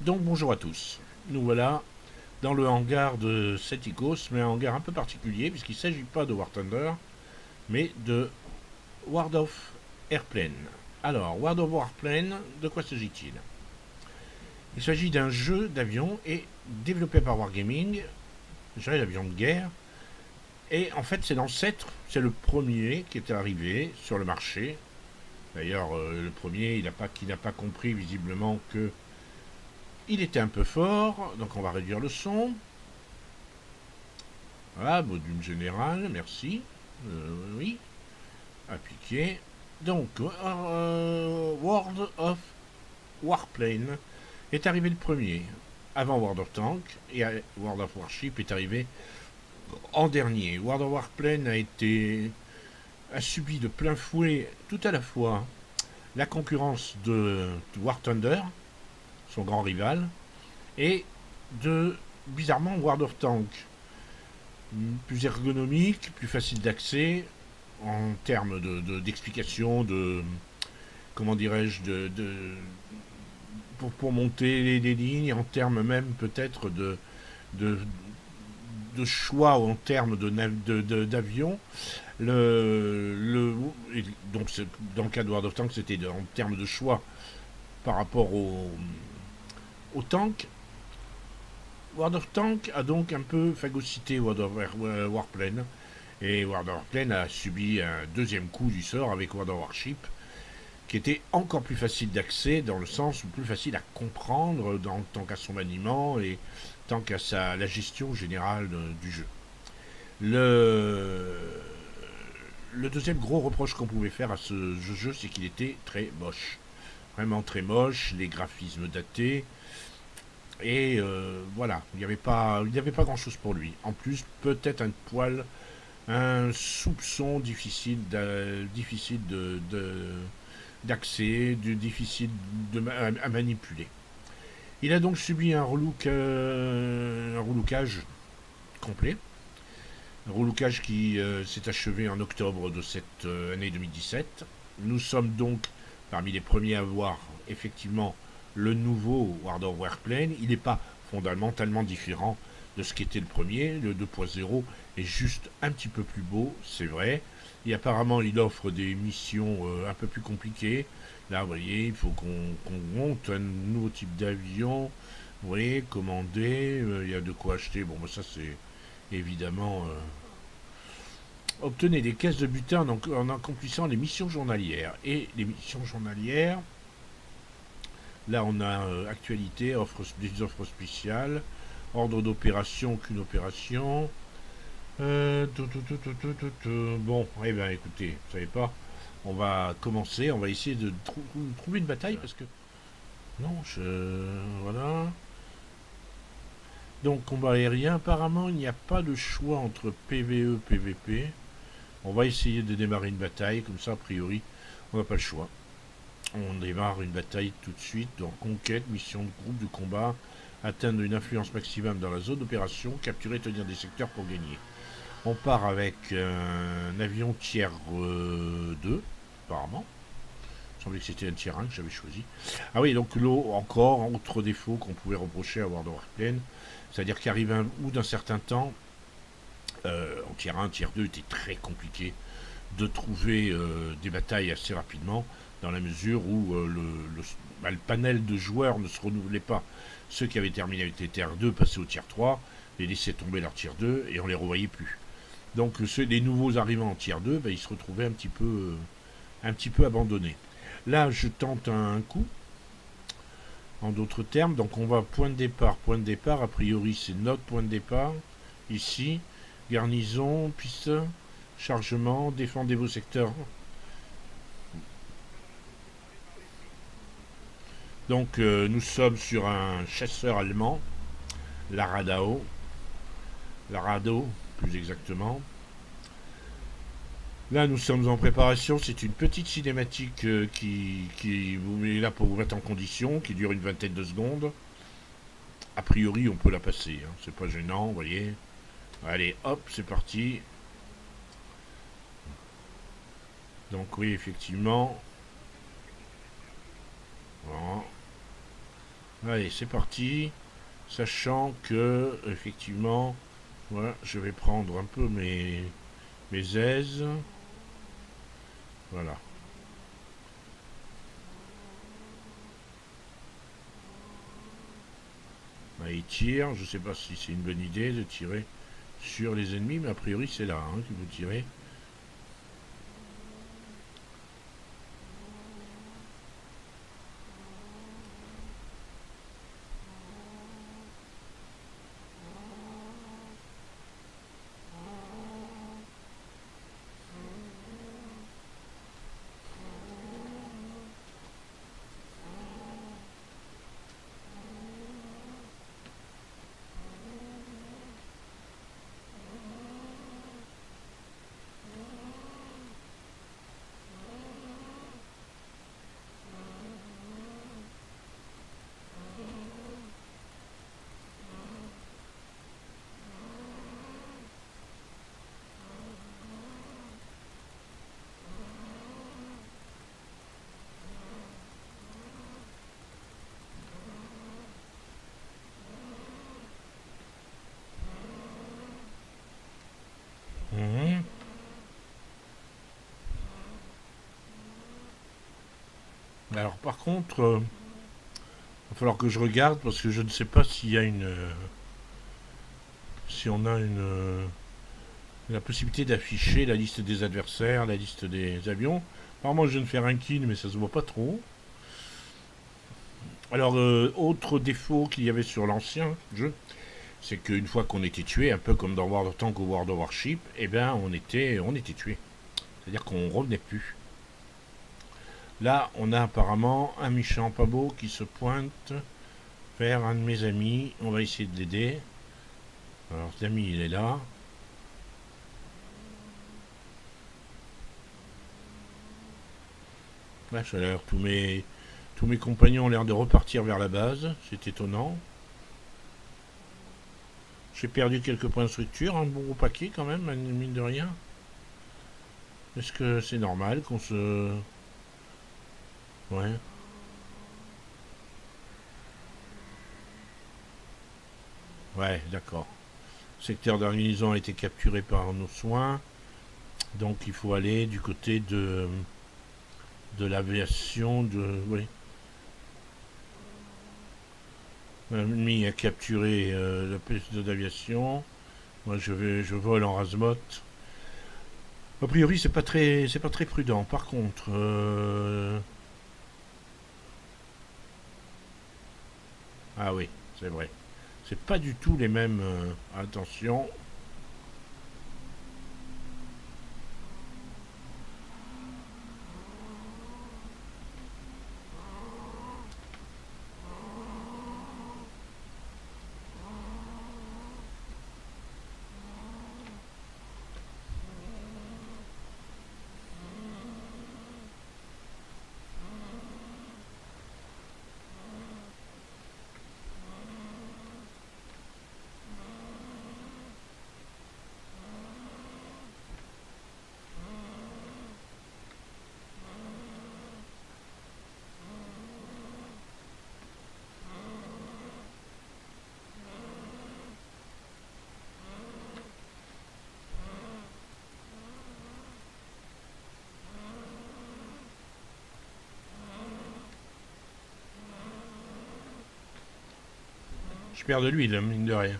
Donc bonjour à tous. Nous voilà dans le hangar de Setikos, mais un hangar un peu particulier puisqu'il ne s'agit pas de War Thunder, mais de World of Airplane. Alors, World of Warplane, de quoi s'agit-il? Il s'agit d'un jeu d'avion et développé par Wargaming, jeu d'avion de guerre, et en fait c'est l'ancêtre, c'est le premier qui est arrivé sur le marché. D'ailleurs, le premier, qui n'a pas compris visiblement que il était un peu fort, donc on va réduire le son. Voilà, module général, merci. Oui, appliqué. Donc, World of Warplane est arrivé le premier, avant World of Tank, et World of Warship est arrivé en dernier. World of Warplane a subi de plein fouet tout à la fois la concurrence de War Thunder, son grand rival, et de, bizarrement, World of Tank, plus ergonomique, plus facile d'accès en termes d'explication, comment dirais-je, pour monter les lignes, en termes même peut-être de, de choix en termes d'avion. Donc dans le cas de World of Tanks, c'était en termes de choix par rapport au tank. World of Tank a donc un peu phagocyté World of Warplane. Et World of Warplane a subi un deuxième coup du sort avec World of Warship, qui était encore plus facile d'accès, dans le sens où plus facile à comprendre tant qu'à son maniement et tant qu'à la gestion générale du jeu. Le, le deuxième gros reproche qu'on pouvait faire à ce jeu, c'est qu'il était très moche. Vraiment très moche, les graphismes datés, et voilà, il n'y avait pas grand chose pour lui. En plus, peut-être un soupçon difficile d'accès, difficile à manipuler. Il a donc subi un relookage complet, un relookage qui s'est achevé en octobre de cette année 2017. Nous sommes donc parmi les premiers à voir effectivement le nouveau World of Warplane. Il n'est pas fondamentalement différent de ce qu'était le premier. Le 2.0 est juste un petit peu plus beau, c'est vrai. Et apparemment, il offre des missions un peu plus compliquées. Là, vous voyez, il faut qu'on monte un nouveau type d'avion. Vous voyez, commander, il y a de quoi acheter. Bon, ça, c'est évidemment. Obtenez des caisses de butin en accomplissant les missions journalières. Et les missions journalières, là, on a actualité, des offres spéciales, ordre d'opération, aucune opération. Bon, eh bien, écoutez, vous savez pas, on va commencer, on va essayer de trouver une bataille parce que. Non, voilà. Donc, combat aérien, apparemment, il n'y a pas de choix entre PVE et PVP. On va essayer de démarrer une bataille, comme ça, a priori, on n'a pas le choix. On démarre une bataille tout de suite dans conquête, mission de groupe de combat, atteindre une influence maximum dans la zone d'opération, capturer et tenir des secteurs pour gagner. On part avec un avion tiers 2, apparemment. Il semblait que c'était un tiers 1 que j'avais choisi. Ah oui, donc l'eau, encore, autre défaut qu'on pouvait reprocher à World of Warplane, c'est-à-dire qu'arrive un bout d'un certain temps, en tiers 1, tiers 2 était très compliqué de trouver des batailles assez rapidement, dans la mesure où le panel de joueurs ne se renouvelait pas. Ceux qui avaient terminé avec les tiers 2 passaient au tiers 3, les laissaient tomber leur tiers 2 et on les revoyait plus. Donc les nouveaux arrivants en tiers 2, ils se retrouvaient un petit peu abandonnés. Là, je tente un coup, en d'autres termes. Donc on va point de départ, point de départ. A priori, c'est notre point de départ. Ici, garnison, piste, chargement, défendez vos secteurs. Donc nous sommes sur un chasseur allemand, la Radau, la Rado plus exactement. Là nous sommes en préparation, c'est une petite cinématique qui vous met là pour vous mettre en condition, qui dure une vingtaine de secondes. A priori on peut la passer, hein. C'est pas gênant, vous voyez. Allez hop, c'est parti. Donc oui effectivement. Voilà. Allez, c'est parti. Sachant que, effectivement, voilà, je vais prendre un peu mes aises. Voilà. Là, il tire. Je sais pas si c'est une bonne idée de tirer sur les ennemis, mais a priori c'est là hein, qu'il faut tirer. Mhm. Alors par contre, il va falloir que je regarde parce que je ne sais pas s'il y a si on a la possibilité d'afficher la liste des adversaires, la liste des avions. Apparemment, je viens de faire un kill, mais ça se voit pas trop. Alors, autre défaut qu'il y avait sur l'ancien jeu, c'est qu'une fois qu'on était tué, un peu comme dans World of Tanks ou World of Warship, eh ben on était tué. C'est-à-dire qu'on revenait plus. Là, on a apparemment un méchant pas beau qui se pointe vers un de mes amis. On va essayer de l'aider. Alors, cet ami, il est là. Là, ça a l'air, tous mes compagnons ont l'air de repartir vers la base. C'est étonnant. J'ai perdu quelques points de structure, un bon paquet quand même, mine de rien. Est-ce que c'est normal qu'on se... Ouais. Ouais, d'accord. Le secteur d'organisation a été capturé par nos soins. Donc il faut aller du côté de l'aviation de... Oui. L'ennemi a capturé la piste d'aviation. Moi je vole en Razmot. A priori c'est pas très prudent. Par contre, ah oui, c'est vrai. C'est pas du tout les mêmes. Attention. Je perds de l'huile, mine de rien.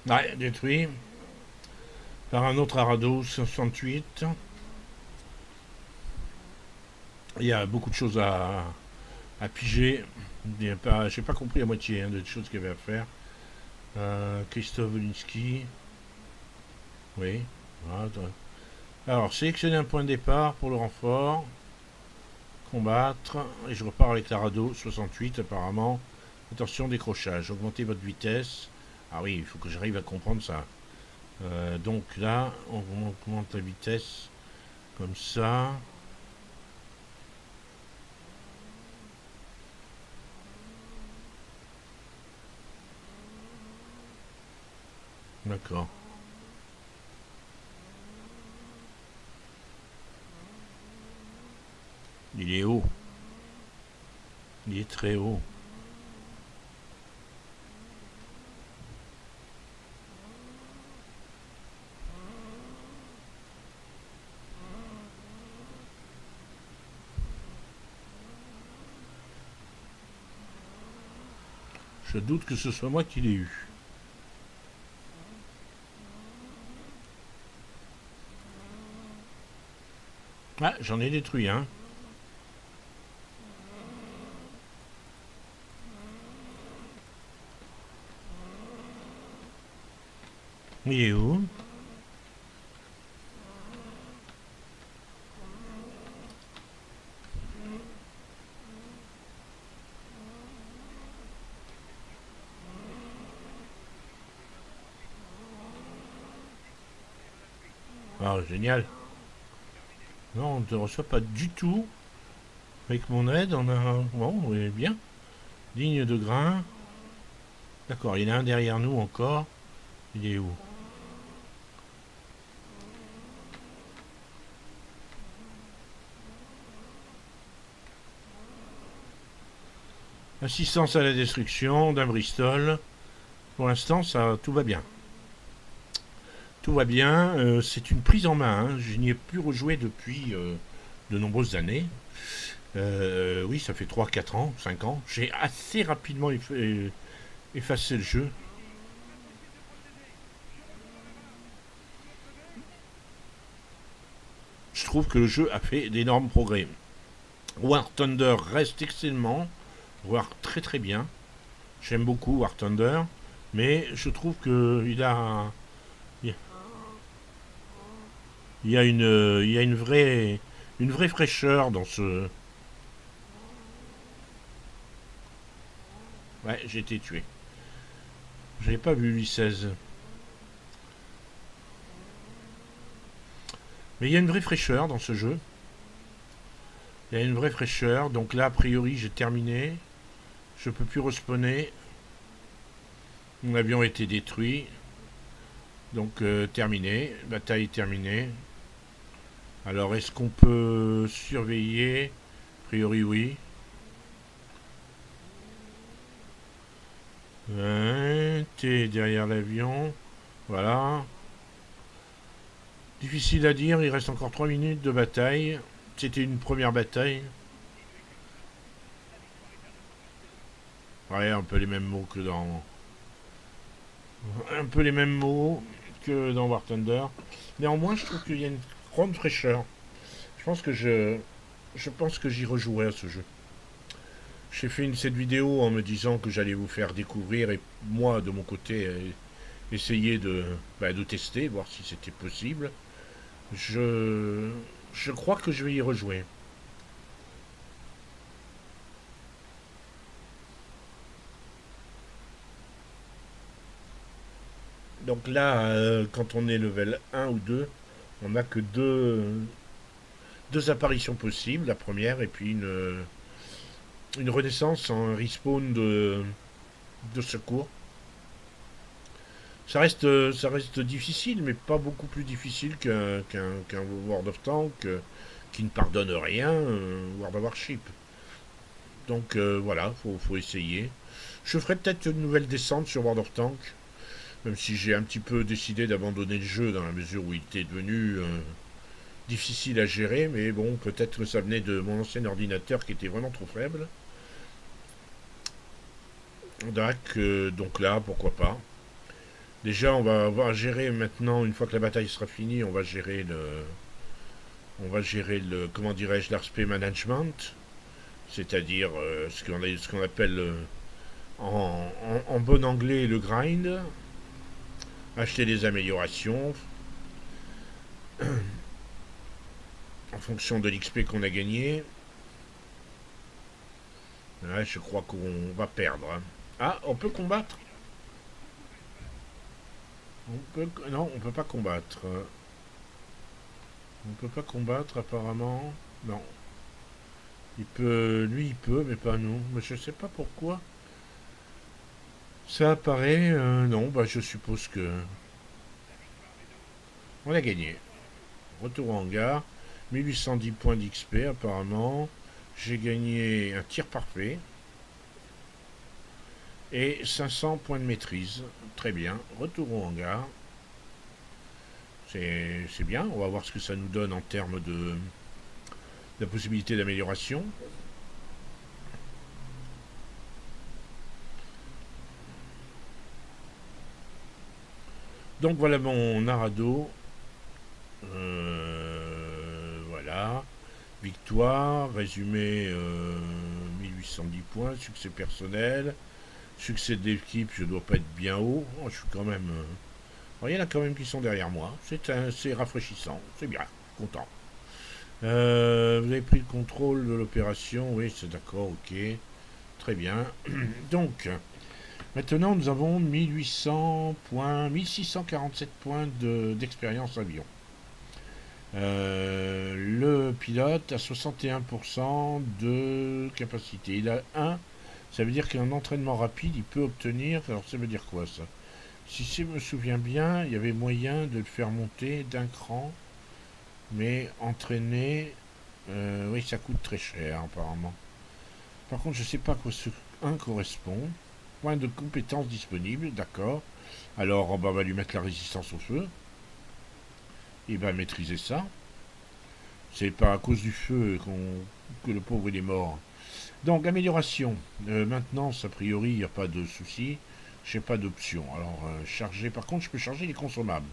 Ouais, détruit par un autre Arado 68. Il y a beaucoup de choses à piger. J'ai pas compris la moitié hein, des choses qu'il y avait à faire. Christophe Wolinski. Oui. Voilà. Alors, sélectionner un point de départ pour le renfort. Combattre. Et je repars avec l'Arado 68 apparemment. Attention, décrochage. Augmentez votre vitesse. Ah oui, il faut que j'arrive à comprendre ça. Donc là, on augmente la vitesse comme ça. D'accord. Il est haut. Il est très haut. Je doute que ce soit moi qui l'ai eu. Ah, j'en ai détruit un. Il est où? Ah, génial. Non, on ne te reçoit pas du tout. Avec mon aide, on a... Bon, on est bien. Ligne de grain. D'accord, il y en a un derrière nous encore. Il est où? Assistance à la destruction d'un Bristol. Pour l'instant, ça, tout va bien. Tout va bien. C'est une prise en main. Hein. Je n'y ai plus rejoué depuis de nombreuses années. Oui, ça fait 3, 4 ans, 5 ans. J'ai assez rapidement effacé le jeu. Je trouve que le jeu a fait d'énormes progrès. War Thunder reste excellemment, voire très très bien. J'aime beaucoup War Thunder, mais je trouve que il y a une vraie fraîcheur dans ce. Ouais, j'ai été tué. J'avais pas vu lui 16. Mais il y a une vraie fraîcheur dans ce jeu. Il y a une vraie fraîcheur. Donc là, a priori, j'ai terminé. Je peux plus respawner. Mon avion a été détruit. Donc terminé. Bataille terminée. Alors est-ce qu'on peut surveiller? A priori oui. T'es derrière l'avion. Voilà. Difficile à dire, il reste encore 3 minutes de bataille. C'était une première bataille. Ouais, un peu les mêmes mots que dans. Un peu les mêmes mots que dans War Thunder. Néanmoins, je trouve qu'il y a une grande fraîcheur. Je pense que je pense que j'y rejouerai à ce jeu. J'ai fait cette vidéo en me disant que j'allais vous faire découvrir et moi, de mon côté, essayer de tester, voir si c'était possible. Je, je crois que je vais y rejouer. Donc là, quand on est level 1 ou 2, on n'a que deux apparitions possibles. La première et puis une renaissance en respawn de secours. Ça reste difficile, mais pas beaucoup plus difficile qu'un World of Tanks qui ne pardonne rien, World of Warship. Donc voilà, faut essayer. Je ferai peut-être une nouvelle descente sur World of Tanks, même si j'ai un petit peu décidé d'abandonner le jeu dans la mesure où il était devenu difficile à gérer, mais bon, peut-être que ça venait de mon ancien ordinateur qui était vraiment trop faible. Donc là, pourquoi pas. Déjà, on va gérer maintenant, une fois que la bataille sera finie, on va gérer le comment dirais-je, l'RP management, c'est-à-dire ce qu'on appelle en bon anglais le grind, acheter des améliorations en fonction de l'XP qu'on a gagné. Ouais, je crois qu'on va perdre. Hein. Ah, on peut combattre. Non, on peut pas combattre. On peut pas combattre apparemment. Non. Il peut. Lui il peut, mais pas nous. Mais je sais pas pourquoi. Ça apparaît. Non, bah je suppose que. On a gagné. Retour au hangar. 1810 points d'XP apparemment. J'ai gagné un tir parfait. Et 500 points de maîtrise. Très bien. Retour au hangar. C'est bien. On va voir ce que ça nous donne en termes de la possibilité d'amélioration. Donc voilà mon Arado. Voilà. Victoire, résumé 1810 points, succès personnel, succès d'équipe, je dois pas être bien haut. Oh, je suis quand même. Il y en a quand même qui sont derrière moi. C'est rafraîchissant, c'est bien, content. Vous avez pris le contrôle de l'opération, oui, c'est d'accord, ok. Très bien. Donc, maintenant nous avons 1800 points, 1647 points d'expérience avion. Le pilote a 61% de capacité. Il a 1, ça veut dire qu'un entraînement rapide, il peut obtenir. Alors ça veut dire quoi ça? Si je me souviens bien, il y avait moyen de le faire monter d'un cran, mais entraîner, oui, ça coûte très cher apparemment. Par contre, je ne sais pas à quoi ce 1 correspond. Point de compétence disponible, d'accord. Alors, on va lui mettre la résistance au feu. Il va maîtriser ça. C'est pas à cause du feu que le pauvre il est mort. Donc, amélioration. Maintenance, a priori, il n'y a pas de souci. Je n'ai pas d'option. Alors, charger. Par contre, je peux charger les consommables.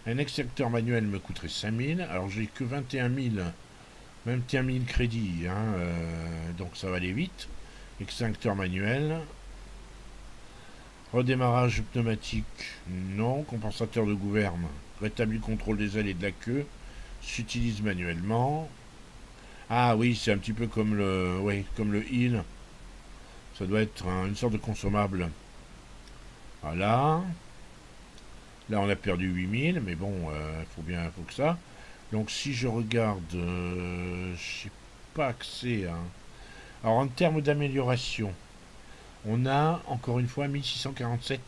Un extracteur manuel me coûterait 5000. Alors, j'ai que 21 000 crédits. Hein, donc, ça va aller vite. Extincteur manuel. Redémarrage pneumatique, non. Compensateur de gouverne, rétablit le contrôle des ailes et de la queue, s'utilise manuellement. Ah oui, c'est un petit peu comme comme le heal. Ça doit être une sorte de consommable. Voilà. Là, on a perdu 8000, mais bon, faut que ça. Donc, si je regarde, je n'ai pas accès à. Alors, en termes d'amélioration, on a encore une fois 1647.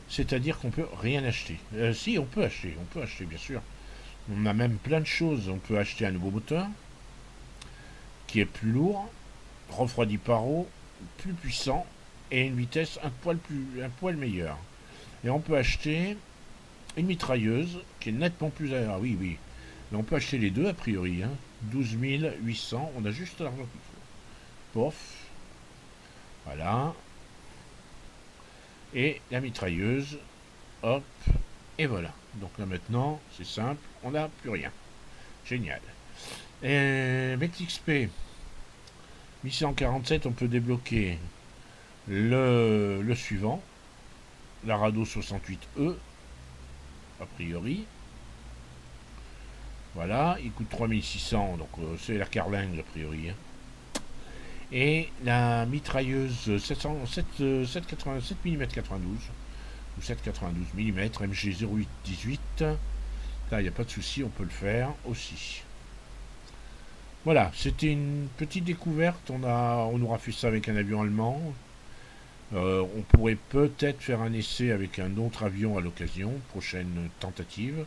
C'est-à-dire qu'on peut rien acheter. Si, on peut acheter bien sûr. On a même plein de choses. On peut acheter un nouveau moteur qui est plus lourd, refroidi par eau, plus puissant et une vitesse un poil meilleure. Et on peut acheter une mitrailleuse qui est nettement plus. Ah oui, oui. Mais on peut acheter les deux a priori. Hein. 12 800. On a juste l'argent qu'il faut. Pof. Voilà. Et la mitrailleuse. Hop. Et voilà. Donc là maintenant, c'est simple, on n'a plus rien. Génial. Et avec l'XP 1147, on peut débloquer le suivant, l'Arado 68E, a priori. Voilà, il coûte 3600, donc c'est la carlingue a priori. Hein. Et la mitrailleuse 787 mm 92 ou 792 mm MG 0818. Là, il n'y a pas de souci, on peut le faire aussi. Voilà, c'était une petite découverte. On aura fait ça avec un avion allemand. On pourrait peut-être faire un essai avec un autre avion à l'occasion, prochaine tentative.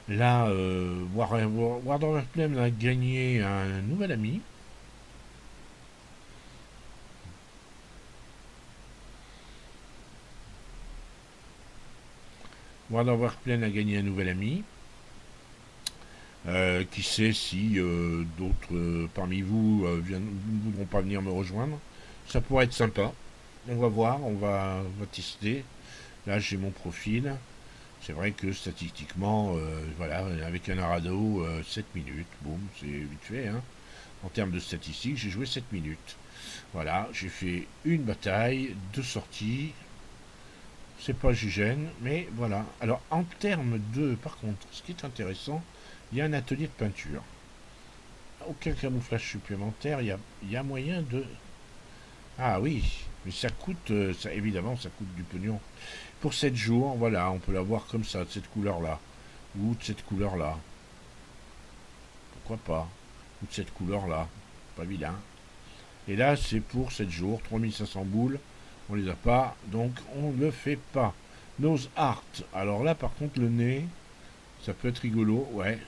Là, World Plane a gagné un nouvel ami. World of Warplane a gagné un nouvel ami. Qui sait si d'autres parmi vous ne voudront pas venir me rejoindre. Ça pourrait être sympa. On va voir, on va tester. Là, j'ai mon profil. C'est vrai que statistiquement, voilà, avec un Arado, 7 minutes. Boum, c'est vite fait. Hein. En termes de statistiques, j'ai joué 7 minutes. Voilà, j'ai fait une bataille, 2 sorties. C'est pas gigène, mais voilà. Alors, en termes de. Par contre, ce qui est intéressant, il y a un atelier de peinture. Aucun camouflage supplémentaire, il y a moyen de. Ah oui, Mais ça coûte, ça, évidemment, ça coûte du pognon. Pour 7 jours, voilà, on peut l'avoir comme ça, de cette couleur-là. Ou de cette couleur-là. Pourquoi pas? Ou de cette couleur-là. Pas vilain. Et là, c'est pour 7 jours, 3500 boules. On les a pas, donc on ne le fait pas. Nose art. Alors là, par contre, le nez, ça peut être rigolo, ouais.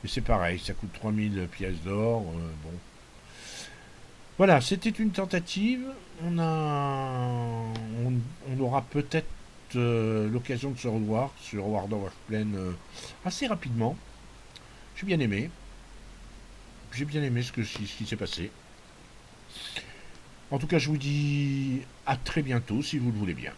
Mais c'est pareil, ça coûte 3000 pièces d'or. Bon. Voilà, c'était une tentative. On aura peut-être l'occasion de se revoir sur World of Warplane assez rapidement. J'ai bien aimé. J'ai bien aimé ce qui s'est passé. En tout cas, je vous dis à très bientôt si vous le voulez bien.